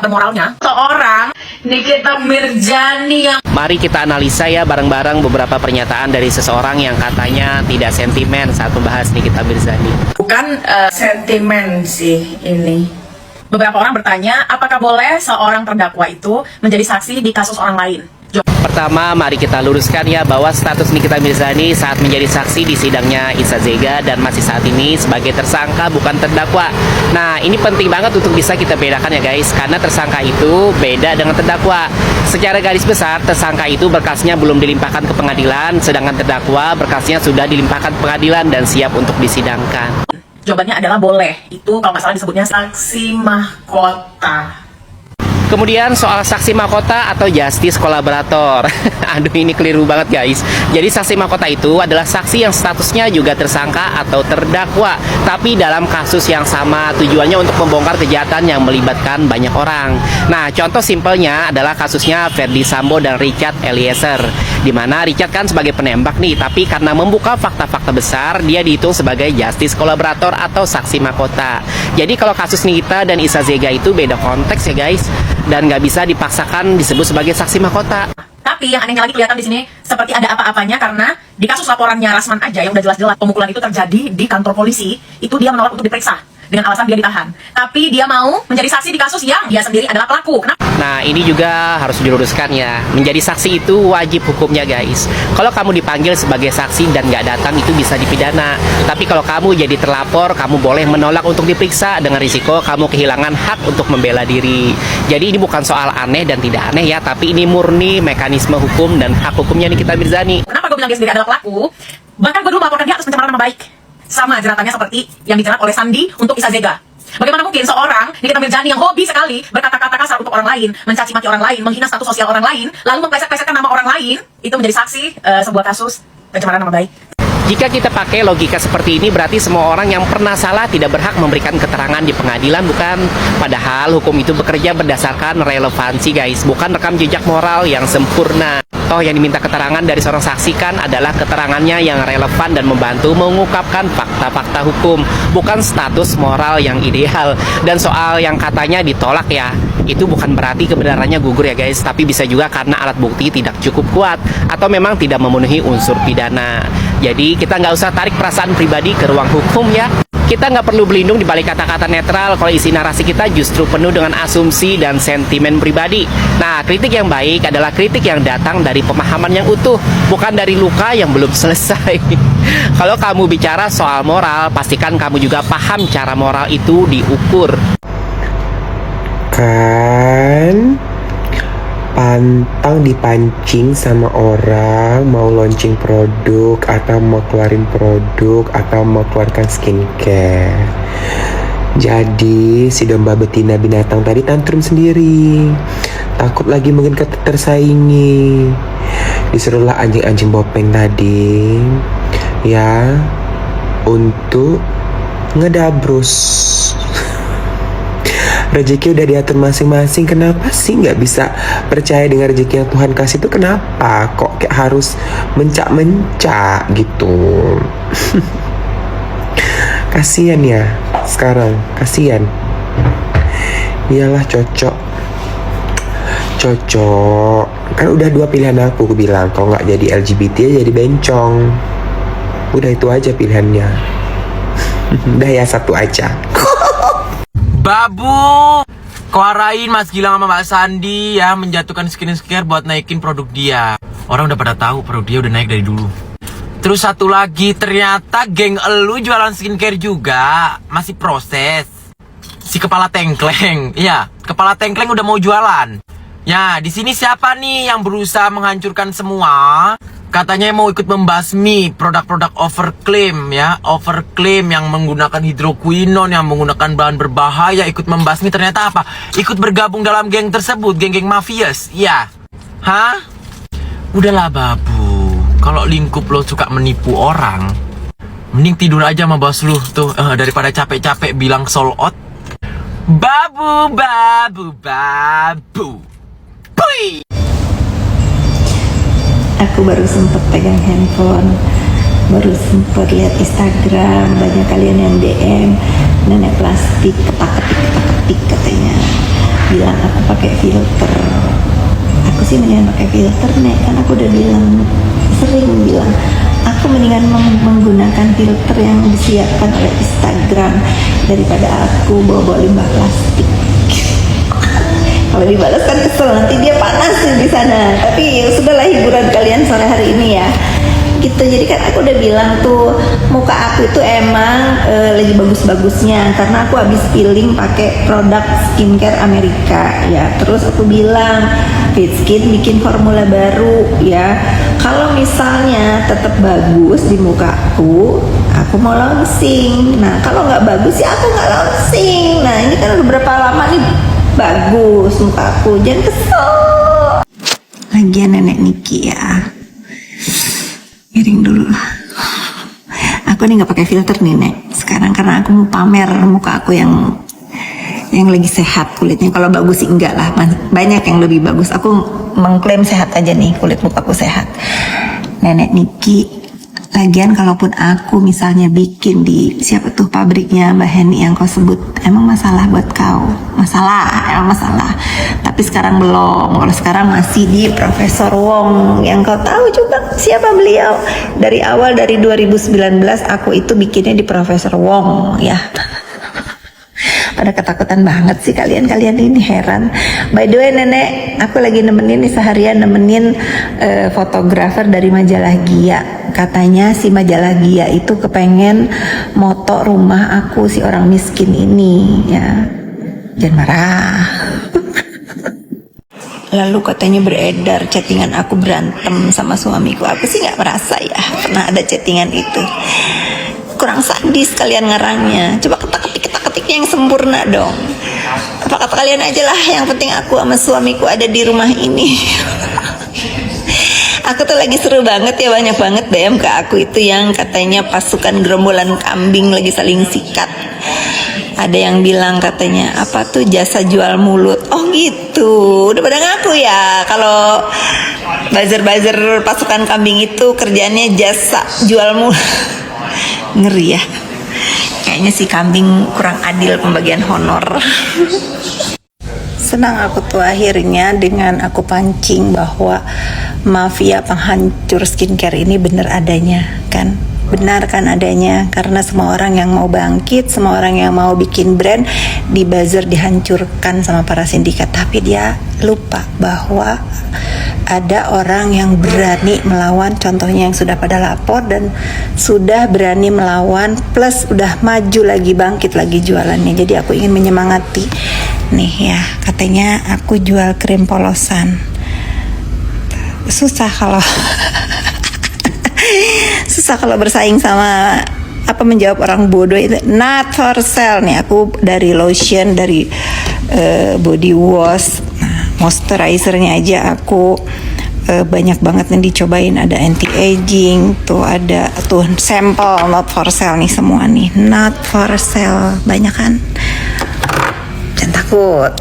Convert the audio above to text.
bermoralnya. Seorang Nikita Mirzani yang... Mari kita analisa ya bareng-bareng beberapa pernyataan dari seseorang yang katanya tidak sentimen saat membahas Nikita Mirzani. Bukan sentimen sih ini. Beberapa orang bertanya, apakah boleh seorang terdakwa itu menjadi saksi di kasus orang lain? Pertama, mari kita luruskan ya bahwa status Nikita Mirzani saat menjadi saksi di sidangnya Iza Zega dan masih saat ini sebagai tersangka bukan terdakwa. Nah, ini penting banget untuk bisa kita bedakan ya guys, karena tersangka itu beda dengan terdakwa. Secara garis besar, tersangka itu berkasnya belum dilimpahkan ke pengadilan, sedangkan terdakwa berkasnya sudah dilimpahkan ke pengadilan dan siap untuk disidangkan. Jawabannya adalah boleh. Itu kalau nggak salah disebutnya saksi mahkota. Kemudian soal saksi mahkota atau justice kolaborator. Aduh, ini keliru banget guys. Jadi saksi mahkota itu adalah saksi yang statusnya juga tersangka atau terdakwa, tapi dalam kasus yang sama, tujuannya untuk membongkar kejahatan yang melibatkan banyak orang. Nah, contoh simpelnya adalah kasusnya Ferdy Sambo dan Richard Eliezer, di mana Richard kan sebagai penembak nih, tapi karena membuka fakta-fakta besar, dia dihitung sebagai justice kolaborator atau saksi mahkota. Jadi kalau kasus Nikita dan Iza Zega itu beda konteks ya guys, dan nggak bisa dipaksakan disebut sebagai saksi mahkota. Tapi yang anehnya lagi kelihatan di sini seperti ada apa-apanya, karena di kasus laporannya Rasman aja yang udah jelas-jelas pemukulan itu terjadi di kantor polisi, itu dia menolak untuk diperiksa dengan alasan dia ditahan. Tapi dia mau menjadi saksi di kasus yang dia sendiri adalah pelaku. Kenapa? Nah, ini juga harus diluruskan ya. Menjadi saksi itu wajib hukumnya guys. Kalau kamu dipanggil sebagai saksi dan nggak datang itu bisa dipidana. Tapi kalau kamu jadi terlapor, kamu boleh menolak untuk diperiksa dengan risiko kamu kehilangan hak untuk membela diri. Jadi ini bukan soal aneh dan tidak aneh ya, tapi ini murni mekanisme hukum dan hak hukumnya Nikita Mirzani. Kenapa gue bilang dia sendiri adalah pelaku? Bahkan gue dulu melaporkan dia atas pencemaran nama baik. Sama jeratannya seperti yang dijerat oleh Sandi untuk Iza Zega. Bagaimana mungkin seorang Nikita Mirzani yang hobi sekali berkata-kata kasar untuk orang lain, mencaci maki orang lain, menghina status sosial orang lain, lalu mempleset-plesetkan nama orang lain, itu menjadi saksi sebuah kasus pencemaran nama baik. Jika kita pakai logika seperti ini, berarti semua orang yang pernah salah tidak berhak memberikan keterangan di pengadilan, bukan? Padahal hukum itu bekerja berdasarkan relevansi guys, bukan rekam jejak moral yang sempurna. Toh yang diminta keterangan dari seorang saksi kan adalah keterangannya yang relevan dan membantu mengungkapkan fakta-fakta hukum, bukan status moral yang ideal. Dan soal yang katanya ditolak ya, itu bukan berarti kebenarannya gugur ya guys, tapi bisa juga karena alat bukti tidak cukup kuat atau memang tidak memenuhi unsur pidana. Jadi kita nggak usah tarik perasaan pribadi ke ruang hukum ya. Kita nggak perlu berlindung di balik kata-kata netral kalau isi narasi kita justru penuh dengan asumsi dan sentimen pribadi. Nah, kritik yang baik adalah kritik yang datang dari pemahaman yang utuh, bukan dari luka yang belum selesai. Kalau kamu bicara soal moral, pastikan kamu juga paham cara moral itu diukur. Kan pantang dipancing sama orang mau launching produk atau mau keluarin produk atau mau keluarkan skincare. Jadi si domba betina binatang tadi tantrum sendiri, takut lagi mungkin tersaingi. Disuruhlah anjing-anjing bopeng tadi ya untuk ngedabrus. Rezeki udah diatur masing-masing, kenapa sih nggak bisa percaya dengan rezeki yang Tuhan kasih itu? Kenapa kok kayak harus mencak-mencak gitu? Kasian ya sekarang, kasian. Iyalah cocok kan udah dua pilihan aku bilang, kalau nggak jadi LGBT ya jadi bencong. Udah itu aja pilihannya. Udah ya satu aja. Babu, koarain Mas Gilang sama Mbak Sandi ya menjatuhkan skincare buat naikin produk dia. Orang udah pada tahu produk dia udah naik dari dulu. Terus satu lagi, ternyata geng elu jualan skincare juga masih proses. Si kepala tengkleng, iya, kepala tengkleng udah mau jualan. Ya, di sini siapa nih yang berusaha menghancurkan semua? Katanya mau ikut membasmi produk-produk overclaim ya, overclaim yang menggunakan hidroquinone, yang menggunakan bahan berbahaya, ikut membasmi. Ternyata apa? Ikut bergabung dalam geng tersebut, geng-geng mafias. Ya. Hah? Udahlah babu, kalau lingkup lo suka menipu orang, mending tidur aja sama bos lu tuh, daripada capek-capek bilang sold out. Babu, babu, babu. Pui. Aku baru sempat pegang handphone, baru sempat lihat Instagram, banyak kalian yang DM nenek plastik kepak-ketik katanya. bilang aku pakai filter. Aku sih mendingan pakai filter nek, kan aku udah sering bilang aku mendingan menggunakan filter yang disiapkan oleh Instagram daripada aku bawa limbah plastik. Kalau dibalas kan kesel, nanti dia panas di sana. Tapi ya sudahlah, hiburan kalian sore hari ini ya. Gitu, jadi kan aku udah bilang tuh muka aku itu emang lagi bagus-bagusnya karena aku habis peeling pakai produk skincare Amerika ya. Terus aku bilang Fit Skin bikin formula baru ya. Kalau misalnya tetap bagus di mukaku, aku mau launching. Nah kalau nggak bagus ya aku nggak launching. Nah ini kan udah berapa lama nih bagus mukaku, jangan kesel. Lagian nenek Niki ya, miring dulu lah. Aku nih nggak pakai filter nih nek sekarang karena aku mau pamer muka aku yang lagi sehat kulitnya. Kalau bagus sih enggak lah, banyak yang lebih bagus. Aku mengklaim sehat aja nih, kulit mukaku sehat. Nenek Niki, lagian kalaupun aku misalnya bikin di siapa tuh pabriknya Mbak Heni yang kau sebut, emang masalah buat kau? Emang masalah. Tapi sekarang belum. Kalau sekarang masih di Profesor Wong yang kau tahu juga siapa beliau. Dari awal dari 2019 aku itu bikinnya di Profesor Wong ya. Pada ketakutan banget sih kalian ini, heran. By the way nenek, aku lagi nemenin nih seharian nemenin fotografer dari majalah Gia. Katanya si majalah Gia itu kepengen moto rumah aku si orang miskin ini ya. Jangan marah. Lalu katanya beredar chattingan aku berantem sama suamiku. Aku sih nggak merasa ya pernah ada chattingan itu. Kurang sadis kalian ngarangnya. Coba ketik-ketiknya yang sempurna dong. Apa kata kalian aja lah, yang penting aku sama suamiku ada di rumah ini. Aku tuh lagi seru banget ya, banyak banget DM ke aku itu yang katanya pasukan gerombolan kambing lagi saling sikat. Ada yang bilang katanya apa tuh jasa jual mulut. Oh gitu, udah pada ngaku ya kalau buzzer pasukan kambing itu kerjaannya jasa jual mulut. Ngeri ya, kayaknya si kambing kurang adil pembagian honor. Senang aku tuh akhirnya dengan aku pancing bahwa mafia penghancur skincare ini benar adanya kan. Benar kan adanya, karena semua orang yang mau bangkit, semua orang yang mau bikin brand di buzzer dihancurkan sama para sindikat. Tapi dia lupa bahwa ada orang yang berani melawan, contohnya yang sudah pada lapor dan sudah berani melawan, plus udah maju lagi, bangkit lagi jualannya. Jadi aku ingin menyemangati nih ya, katanya aku jual krim polosan. Susah kalau susah kalau bersaing sama apa, menjawab orang bodoh itu. Not for sale nih, aku dari lotion, dari body wash, moisturizernya aja aku banyak banget nih dicobain. Ada anti aging tuh, ada tuh sampel not for sale nih, semua nih not for sale, banyak kan, jangan takut.